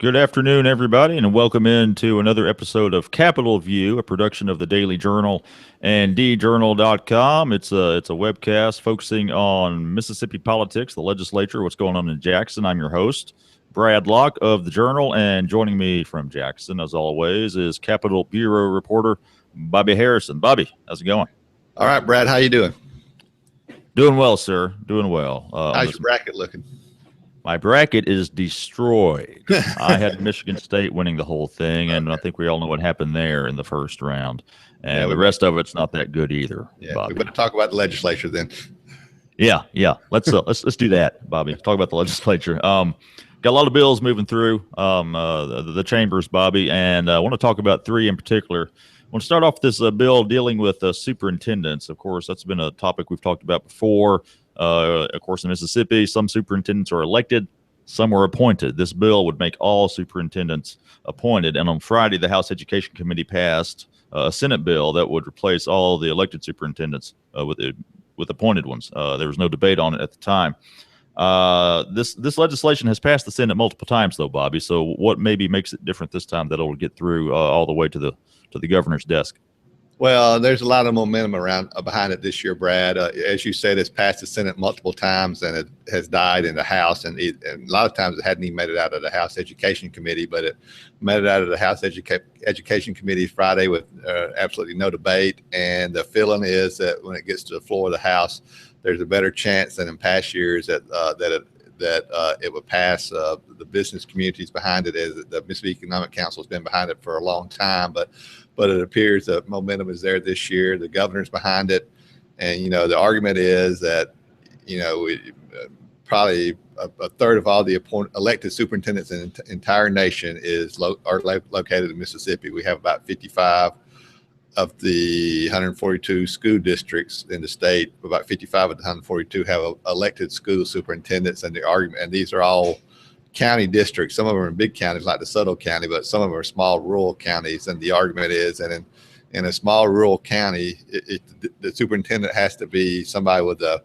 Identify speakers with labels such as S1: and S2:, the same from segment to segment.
S1: Good afternoon, everybody, and welcome into another episode of Capitol View, a production of the Daily Journal and djournal.com. It's a webcast focusing on Mississippi politics, the legislature, what's going on in Jackson. I'm your host, Brad Locke of the Journal, and joining me from Jackson, as always, is Capitol Bureau reporter Bobby Harrison. Bobby, how's it going?
S2: All right, Brad, how you doing?
S1: Doing well, sir. Doing well.
S2: How's your bracket looking?
S1: My bracket is destroyed. I had Michigan State winning the whole thing, and I think we all know what happened there in the first round. And the rest of it's not that good either.
S2: Yeah,
S1: Bobby.
S2: we better talk about the legislature then.
S1: Yeah. Let's do that, Bobby. Talk about the legislature. Got a lot of bills moving through the chambers, Bobby, and I want to talk about three in particular. I want to start off this bill dealing with superintendents. Of course, that's been a topic we've talked about before. Of course, in Mississippi, some superintendents are elected, some are appointed. This bill would make all superintendents appointed. And on Friday, the House Education Committee passed a Senate bill that would replace all the elected superintendents with appointed ones. There was no debate on it at the time. This legislation has passed the Senate multiple times, though, Bobby. So what maybe makes it different this time that it'll get through all the way to the governor's desk?
S2: Well, there's a lot of momentum around behind it this year, Brad. As you said, it's passed the Senate multiple times, and it has died in the House. And a lot of times it hadn't even made it out of the House Education Committee, but it made it out of the House Education Committee Friday with absolutely no debate. And the feeling is that when it gets to the floor of the House, there's a better chance than in past years that it would pass. The business communities behind it, as the Mississippi Economic Council has been behind it for a long time, but it appears that momentum is there this year. The governor's behind it, and the argument is that probably a third of all the elected superintendents in the entire nation are located in Mississippi. We have about 55 of the 142 school districts in the state. About 55 of the 142 have elected school superintendents, and these are all county districts. Some of them are in big counties like DeSoto County, but some of them are small rural counties. And the argument is that in a small rural county, the superintendent has to be somebody with a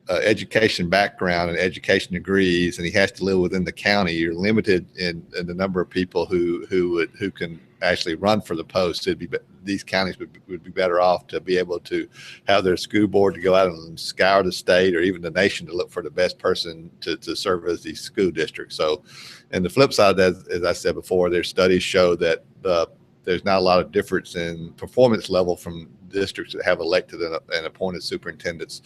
S2: education background and education degrees, and he has to live within the county. You're limited in the number of people who can actually run for the post. These counties would be better off to be able to have their school board to go out and scour the state or even the nation to look for the best person to serve as these school districts. So, and the flip side of that, as I said before, their studies show that there's not a lot of difference in performance level from districts that have elected and appointed superintendents.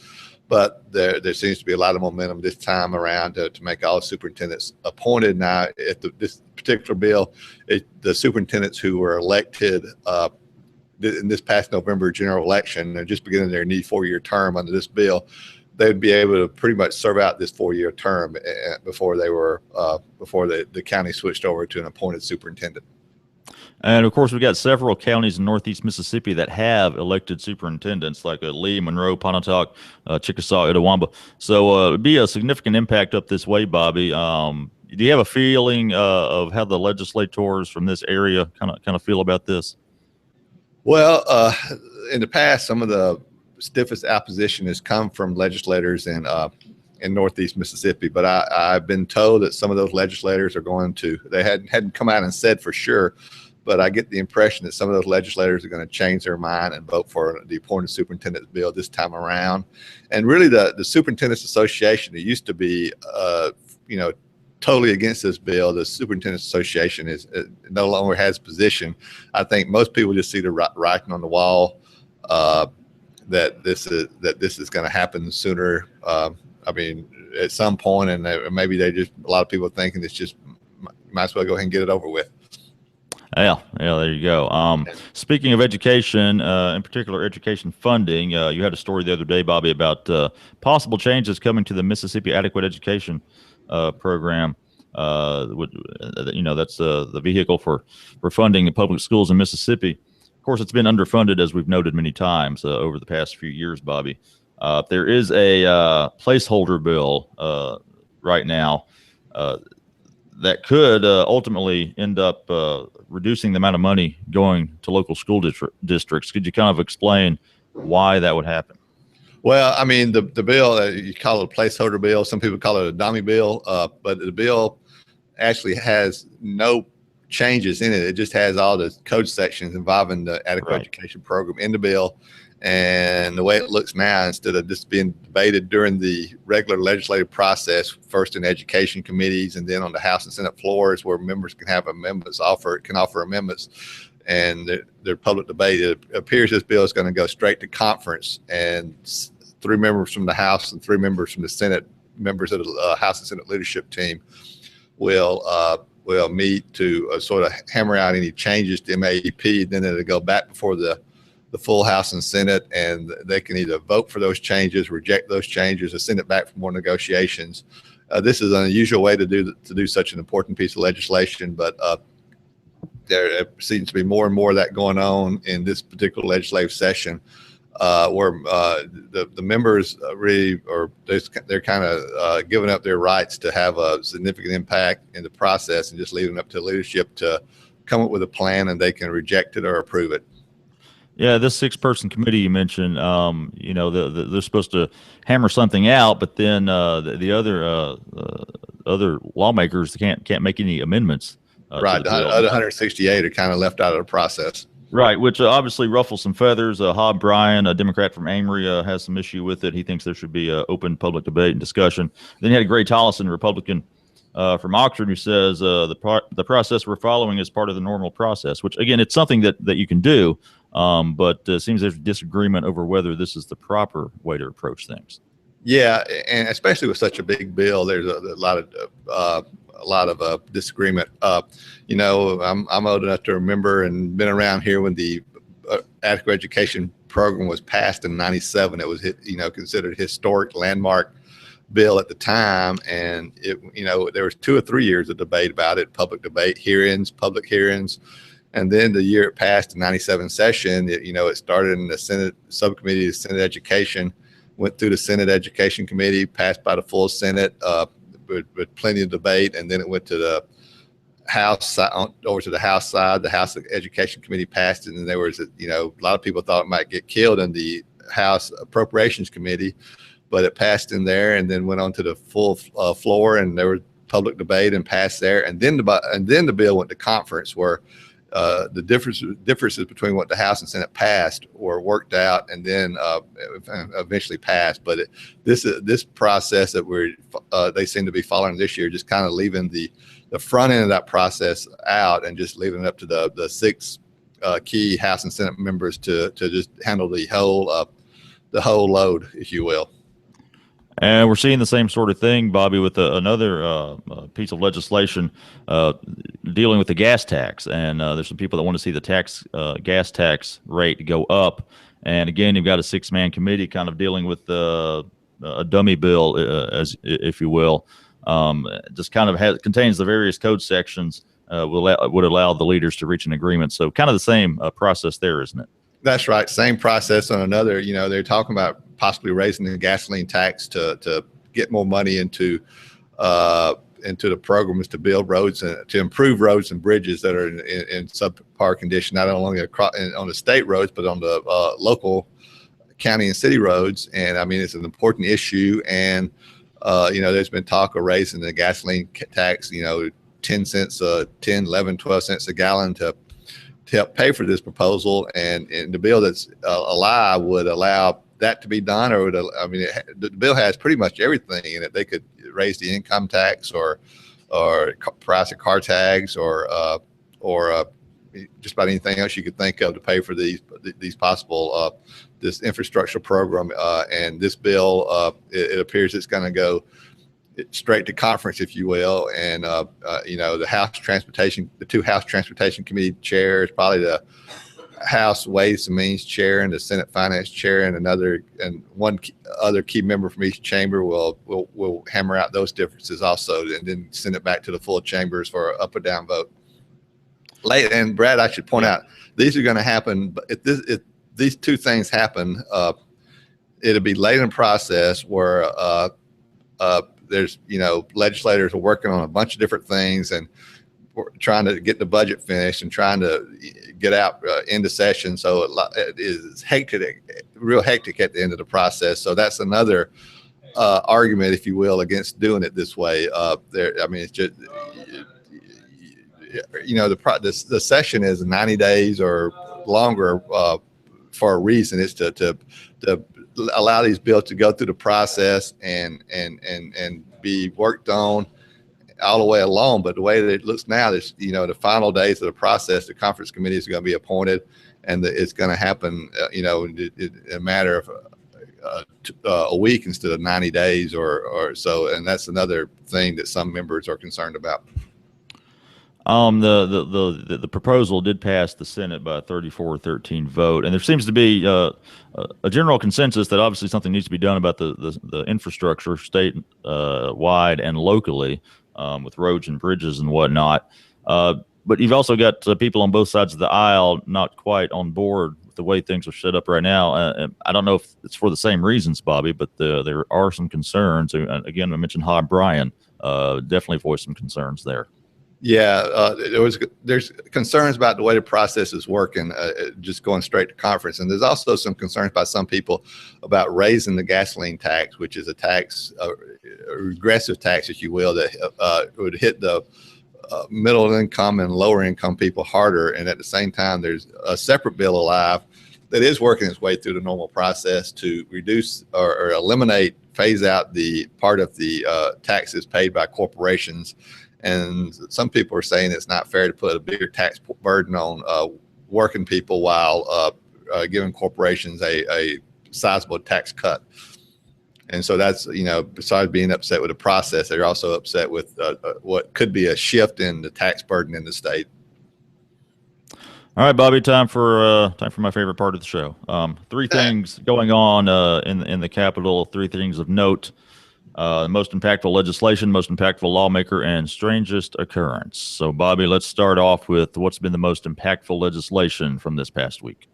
S2: But there seems to be a lot of momentum this time around to make all superintendents appointed. Now, at this particular bill, the superintendents who were elected in this past November general election, they're just beginning their new 4-year term under this bill. They'd be able to pretty much serve out this 4-year term before the county switched over to an appointed superintendent.
S1: And of course, we've got several counties in northeast Mississippi that have elected superintendents, like Lee, Monroe, Pontotoc, Chickasaw, Itawamba. So it'd be a significant impact up this way, Bobby. Do you have a feeling of how the legislators from this area kind of feel about this?
S2: Well, in the past, some of the stiffest opposition has come from legislators in northeast Mississippi, but I've been told that some of those legislators are going to. They hadn't come out and said for sure. But I get the impression that some of those legislators are going to change their mind and vote for the appointed superintendent bill this time around. And really, the Superintendents Association, it used to be, totally against this bill. The Superintendents Association no longer has position. I think most people just see the writing on the wall that this is going to happen sooner. At some point, and maybe a lot of people are thinking it's just might as well go ahead and get it over with.
S1: Yeah, there you go. Speaking of education, in particular education funding, you had a story the other day, Bobby, about possible changes coming to the Mississippi Adequate Education Program. That's the vehicle for funding public schools in Mississippi. Of course, it's been underfunded, as we've noted many times over the past few years, Bobby. There is a placeholder bill right now that could ultimately end up reducing the amount of money going to local school districts. Could you kind of explain why that would happen?
S2: Well, I mean, the bill, you call it a placeholder bill. Some people call it a dummy bill, but the bill actually has no changes in it. It just has all the code sections involving the adequate education program in the bill. And the way it looks now, instead of just being debated during the regular legislative process, first in education committees and then on the House and Senate floors, where members can have amendments, offer amendments, and their public debate, it appears this bill is going to go straight to conference, and 3 members from the House and 3 members from the Senate, members of the House and Senate leadership team, will meet to sort of hammer out any changes to MAEP. Then it'll go back before the full House and Senate, and they can either vote for those changes, reject those changes, or send it back for more negotiations. This is an unusual way to do such an important piece of legislation, but there seems to be more and more of that going on in this particular legislative session, where the members really they're kind of giving up their rights to have a significant impact in the process and just leaving it up to leadership to come up with a plan, and they can reject it or approve it.
S1: Yeah, this 6-person committee you mentioned, they're supposed to hammer something out, but then the other lawmakers can't make any amendments.
S2: Right, the other 168 are kind of left out of the process.
S1: Right, which obviously ruffles some feathers. Hob Bryan, a Democrat from Amory, has some issue with it. He thinks there should be open public debate and discussion. Then you had Gray Tollison, Republican from Oxford, who says the process we're following is part of the normal process, which, again, it's something that you can do, but it seems there's disagreement over whether this is the proper way to approach things. Yeah,
S2: and especially with such a big bill, there's a lot of disagreement. I'm old enough to remember and been around here when the adequate education program was passed in '97. It was considered a historic landmark bill at the time, and there was 2 or 3 years of debate about it, public debate, public hearings, and then the year it passed, the '97 session, it started in the Senate subcommittee, the Senate Education, went through the Senate Education Committee, passed by the full Senate with plenty of debate, and then it went to the House, over to the House side. The House Education Committee passed it, and there was a lot of people thought it might get killed in the House Appropriations Committee, but it passed in there, and then went on to the full floor, and there was public debate and passed there, and then the bill went to conference, where the differences between what the House and Senate passed were worked out, and then eventually passed. But this process that they seem to be following this year, just kind of leaving the front end of that process out, and just leaving it up to the 6 key House and Senate members to just handle the whole load, if you will.
S1: And we're seeing the same sort of thing, Bobby, with another piece of legislation dealing with the gas tax. And there's some people that want to see the gas tax rate go up. And again, you've got a 6-man committee kind of dealing with a dummy bill, as if you will. Just kind of contains the various code sections, would allow the leaders to reach an agreement. So kind of the same process there, isn't it?
S2: That's right. Same process on another. They're talking about possibly raising the gasoline tax to get more money into the programs to build roads and to improve roads and bridges that are in subpar condition, not only on the state roads, but on the local, county, and city roads. And I mean, it's an important issue. And there's been talk of raising the gasoline tax, 10 cents, 10, 11, 12 cents a gallon to help pay for this proposal, and the bill that's alive would allow that to be done, or the bill has pretty much everything in it. They could raise the income tax, or price of car tags, or just about anything else you could think of to pay for these possible this infrastructure program. And this bill, it appears it's going to go straight to conference, if you will. And the 2 House Transportation Committee chairs, probably the House Ways and Means chair and the Senate Finance chair, and one other key member from each chamber will hammer out those differences also, and then send it back to the full chambers for an up or down vote. And Brad, I should point out, these are going to happen, but if these 2 things happen, it'll be late in the process, where there's legislators are working on a bunch of different things, and we're trying to get the budget finished and trying to get out into session. So it is hectic, real hectic at the end of the process. So that's another argument, if you will, against doing it this way. I mean, it's just, the session is 90 days or longer for a reason. It's to allow these bills to go through the process and be worked on all the way along. But the way that it looks now, is the final days of the process, the conference committee is going to be appointed, and it's going to happen, in a matter of a week instead of 90 days or so. And that's another thing that some members are concerned about.
S1: The proposal did pass the Senate by a 34-13 vote, and there seems to be a general consensus that obviously something needs to be done about the infrastructure, state wide and locally, with roads and bridges and whatnot. But you've also got people on both sides of the aisle not quite on board with the way things are set up right now. I don't know if it's for the same reasons, Bobby, but there are some concerns. Again, I mentioned Hobb Bryan definitely voiced some concerns there.
S2: Yeah, there's concerns about the way the process is working, just going straight to conference. And there's also some concerns by some people about raising the gasoline tax, which is a tax, a regressive tax, if you will, that would hit the middle income and lower income people harder. And at the same time, there's a separate bill alive that is working its way through the normal process to reduce or eliminate, phase out the part of the taxes paid by corporations. And some people are saying it's not fair to put a bigger tax burden on working people while giving corporations a sizable tax cut. And so that's, besides being upset with the process, they're also upset with what could be a shift in the tax burden in the state.
S1: All right, Bobby, time for my favorite part of the show. Three things going on in the Capitol, three things of note. Most impactful legislation, most impactful lawmaker, and strangest occurrence. So, Bobby, let's start off with what's been the most impactful legislation from this past week.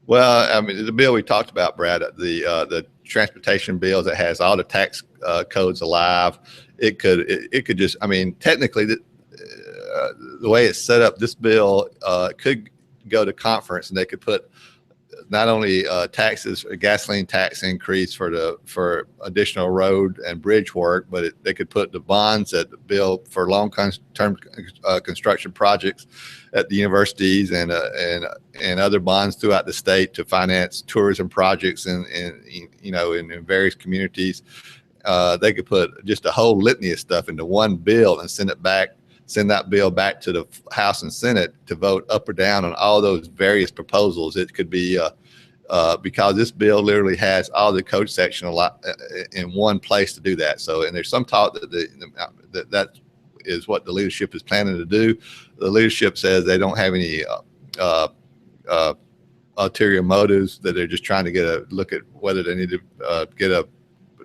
S2: Well, I mean, the bill we talked about, Brad, the transportation bill that has all the tax codes alive. It could just, I mean, technically, the way it's set up, this bill could go to conference, and they could put not only taxes, a gasoline tax increase for additional road and bridge work, but they could put the bonds that the bill for long-term construction projects at the universities and other bonds throughout the state to finance tourism projects in various communities. They could put just a whole litany of stuff into one bill and send that bill back to the House and Senate to vote up or down on all those various proposals. It could be because this bill literally has all the code section in one place to do that. So, and there's some talk that is what the leadership is planning to do. The leadership says they don't have any ulterior motives, that they're just trying to get a look at whether they need to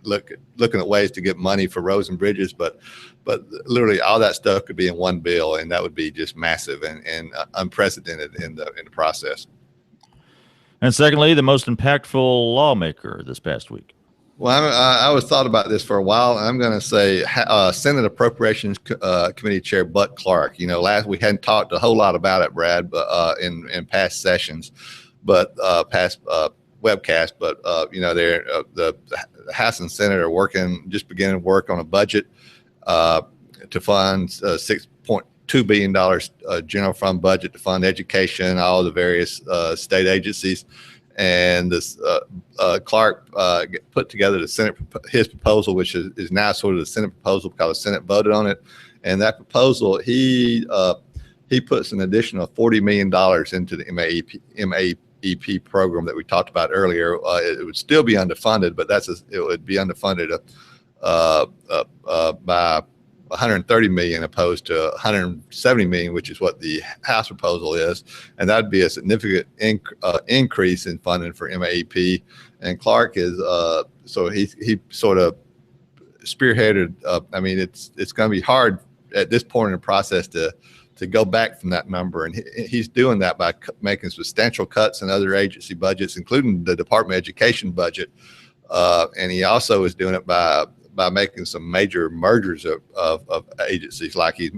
S2: looking at ways to get money for roads and bridges, but literally all that stuff could be in one bill, and that would be just massive and unprecedented in the process.
S1: And secondly, the most impactful lawmaker this past week.
S2: Well, I was thought about this for a while, and I'm going to say Senate Appropriations Committee Chair Buck Clark. Last we hadn't talked a whole lot about it, Brad, but in past sessions, but past webcast, but they're the House and Senate are beginning work on a budget to fund $6.2 billion general fund budget to fund education, all the various state agencies. And this Clark put together his proposal, which is now sort of the Senate proposal because the Senate voted on it. And that proposal, he puts an additional $40 million into the MAEP program that we talked about earlier. It would still be underfunded, but it would be underfunded by $130 million opposed to $170 million, which is what the House proposal is, and that'd be a significant increase in funding for MAEP. And Clark is so he sort of spearheaded. I mean, it's going to be hard at this point in the process to go back from that number, and he's doing that by making substantial cuts in other agency budgets, including the Department of Education budget. And he also is doing it by making some major mergers of agencies, like he's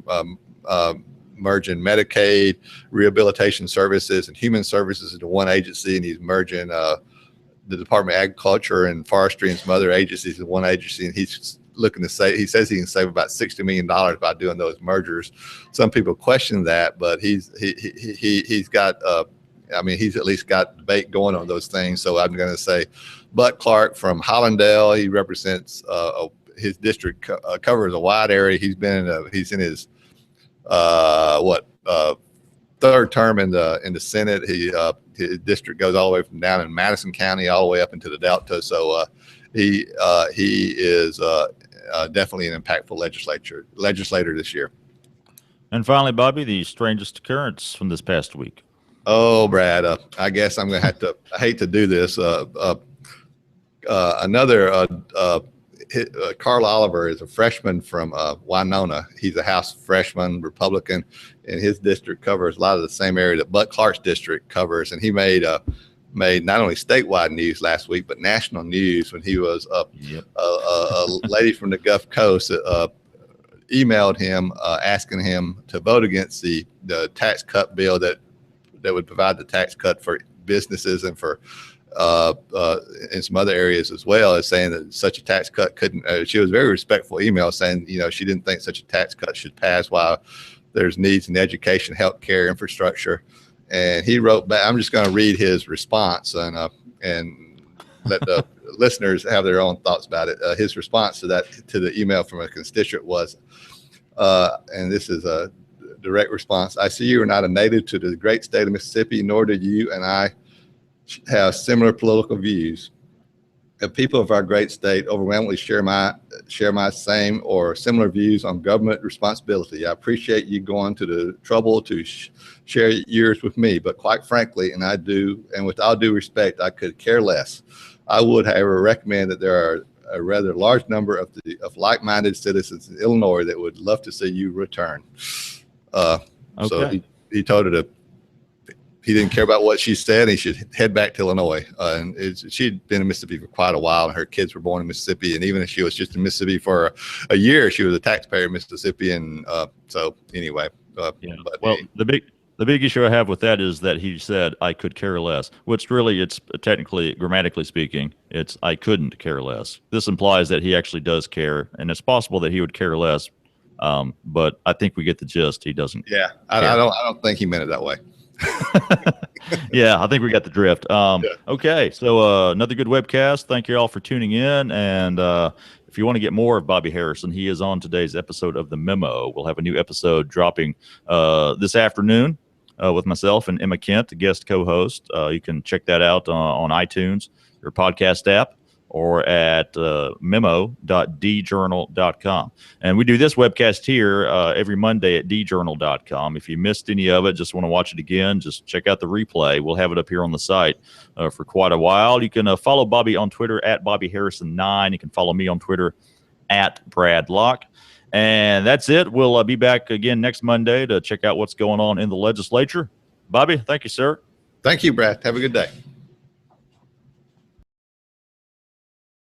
S2: merging Medicaid, rehabilitation services, and human services into one agency, and he's merging the Department of Agriculture and Forestry and some other agencies in one agency, and he's looking to say, he says he can save about $60 million by doing those mergers. Some people question that, but he's got I mean, he's at least got debate going on those things. So I'm going to say Bud Clark from Hollandale. He represents his district covers a wide area. He's in his third term in the Senate. His district goes all the way from down in Madison County all the way up into the Delta. So he is definitely an impactful legislator this year.
S1: And finally, Bobby, the strangest occurrence from this past week.
S2: Oh, Brad, I guess I'm going to have to, I hate to do this. Carl Oliver is a freshman from Winona. He's a House freshman, Republican, and his district covers a lot of the same area that Bud Clark's district covers. And he made not only statewide news last week, but national news when he was a lady from the Gulf Coast emailed him asking him to vote against the tax cut bill that would provide the tax cut for businesses and for in some other areas as well, as saying that such a tax cut couldn't. She was very respectful email saying, she didn't think such a tax cut should pass while there's needs in education, healthcare, infrastructure. And he wrote back. I'm just going to read his response and let the listeners have their own thoughts about it. His response to the email from a constituent was, and this is a direct response. I see you are not a native to the great state of Mississippi, nor do you and I have similar political views. The people of our great state overwhelmingly share my same or similar views on government responsibility. I appreciate you going to the trouble to share yours with me, but quite frankly, and with all due respect, I could care less. I would, however, recommend that there are a rather large number of like-minded citizens in Illinois that would love to see you return. Okay. So he told her he didn't care about what she said. He should head back to Illinois. She'd been in Mississippi for quite a while, and her kids were born in Mississippi. And even if she was just in Mississippi for a year, she was a taxpayer in Mississippi. And so anyway.
S1: The big issue I have with that is that he said, I could care less, which really, it's technically, grammatically speaking, it's I couldn't care less. This implies that he actually does care, and it's possible that he would care less. But I think we get the gist. He doesn't.
S2: Yeah, I don't think he meant it that way.
S1: Yeah, I think we got the drift. Okay, so another good webcast. Thank you all for tuning in. And if you want to get more of Bobby Harrison, he is on today's episode of The Memo. We'll have a new episode dropping this afternoon with myself and Emma Kent, the guest co-host. You can check that out on iTunes, your podcast app, or at memo.djournal.com. And we do this webcast here every Monday at djournal.com. If you missed any of it, just want to watch it again, just check out the replay. We'll have it up here on the site for quite a while. You can follow Bobby on Twitter at BobbyHarrison9. You can follow me on Twitter at Brad Locke. And that's it. We'll be back again next Monday to check out what's going on in the legislature. Bobby, thank you, sir.
S2: Thank you, Brad. Have a good day.